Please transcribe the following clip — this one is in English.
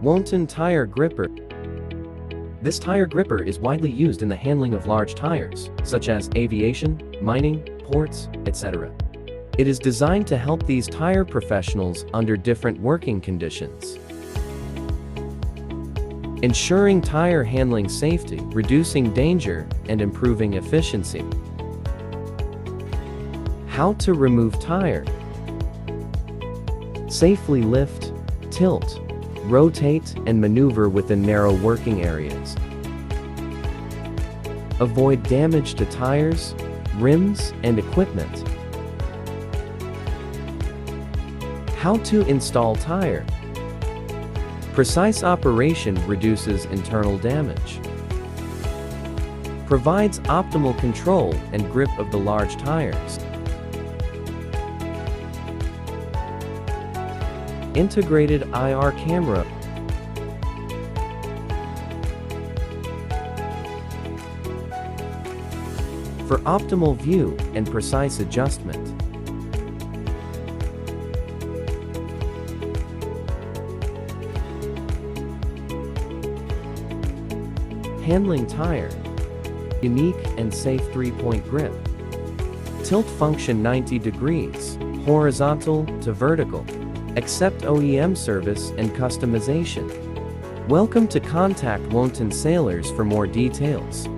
Wontonne Tyre Gripper. This tire gripper is widely used in the handling of large tires, such as aviation, mining, ports, etc. It is designed to help these tire professionals under different working conditions, ensuring tire handling safety, reducing danger, and improving efficiency. How to remove tire. Safely lift, tilt, rotate, and maneuver within narrow working areas. Avoid damage to tires, rims, and equipment. How to install tire. Precise operation reduces internal damage, provides optimal control and grip of the large tires. Integrated IR camera. For optimal view and precise adjustment. Handling tire. Unique and safe 3-point grip. Tilt function 90 degrees, horizontal to vertical. Accept OEM service and customization. Welcome to contact Wontonne Sailors for more details.